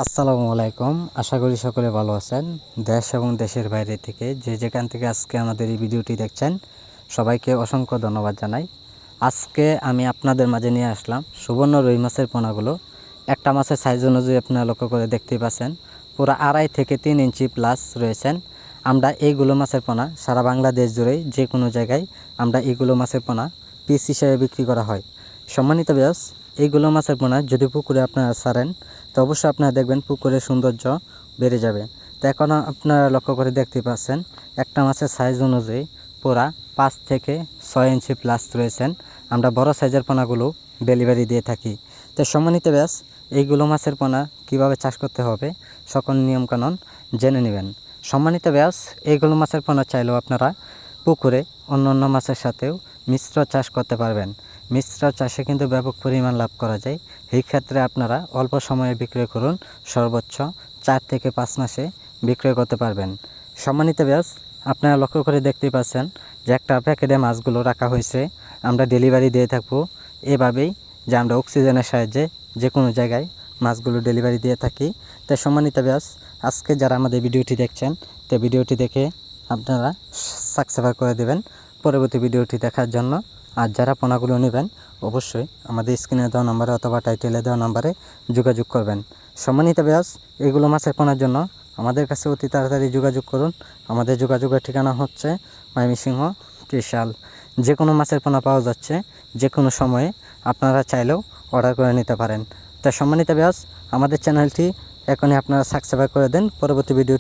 আসসালামু আলাইকুম। আশা করি সকলে ভালো আছেন। দেশ এবং দেশের বাইরে থেকে যে যেখান থেকে আজকে আমাদের এই ভিডিওটি দেখছেন সবাইকে অসংখ্য ধন্যবাদ জানাই। আজকে আমি আপনাদের মাঝে নিয়ে আসলাম সুবর্ণ রুই মাছের পোনাগুলো। একটা মাছের সাইজ অনুযায়ী আপনারা লক্ষ্য করে দেখতেই পাচ্ছেন পুরো 2.5 থেকে 3 ইঞ্চি প্লাস রয়েছেন। আমরা এইগুলো মাছের পোনা সারা বাংলাদেশ জুড়েই যে কোনো জায়গায় আমরা এইগুলো মাছের পোনা পিস হিসেবে বিক্রি করা হয়। সম্মানিত ভিউয়ার্স, এইগুলো মাছের পোনা যদি পুকুরে আপনারা ছাড়েন তো অবশ্যই আপনারা দেখবেন পুকুরের সৌন্দর্য বেড়ে যাবে। তো এখন আপনারা লক্ষ্য করে দেখতে পাচ্ছেন একটা মাছের সাইজ অনুযায়ী পুরা 5 থেকে 6 ইঞ্চি প্লাস রয়েছেন। আমরা বড় সাইজের পোনাগুলো ডেলিভারি দিয়ে থাকি। তো সম্মানিত ভিউয়ার্স, এইগুলো মাছের পোনা কিভাবে চাষ করতে হবে সকল নিয়মকানুন জেনে নেবেন। সম্মানিত ভিউয়ার্স, এইগুলো মাছের পোনা চাইলেও আপনারা পুকুরে অন্য মাছের সাথেও মিশ্র চাষ করতে পারবেন। মিশ্র চাষে কিন্তু ব্যাপক পরিমাণ লাভ করা যায়। এই ক্ষেত্রে আপনারা অল্প সময়ে বিক্রয় করুন, সর্বোচ্চ 4 থেকে 5 মাসে বিক্রয় করতে পারবেন। সম্মানিত ভিউয়ার্স, আপনারা লক্ষ্য করে দেখতেই পাচ্ছেন যে একটা প্যাকেটে মাছগুলো রাখা হয়েছে। আমরা ডেলিভারি দিয়ে থাকবো এভাবেই, যে আমরা অক্সিজেনের সাহায্যে যে কোনো জায়গায় মাছগুলো ডেলিভারি দিয়ে থাকি। তাই সম্মানিত ভিউয়ার্স, আজকে যারা আমাদের ভিডিওটি দেখছেন তো ভিডিওটি দেখে আপনারা সাবস্ক্রাইব করে দেবেন পরবর্তী ভিডিওটি দেখার জন্য। আর যারা পোনাগুলো নেবেন অবশ্যই আমাদের স্ক্রিনে দেওয়া নাম্বারে অথবা টাইটেলে দেওয়া নাম্বারে যোগাযোগ করবেন। সম্মানিত ভিউয়ার্স, এগুলো মাছের পোনার জন্য আমাদের কাছে অতি তাড়াতাড়ি যোগাযোগ করুন। আমাদের যোগাযোগের ঠিকানা হচ্ছে ময়মনসিংহ ত্রিশাল। যে কোনো মাছের পোনা পাওয়া যাচ্ছে, যে কোনো সময়ে আপনারা চাইলেও অর্ডার করে নিতে পারেন। তাই সম্মানিত ভিউয়ার্স, আমাদের চ্যানেলটি এখনই আপনারা সাবস্ক্রাইব করে দেন পরবর্তী ভিডিও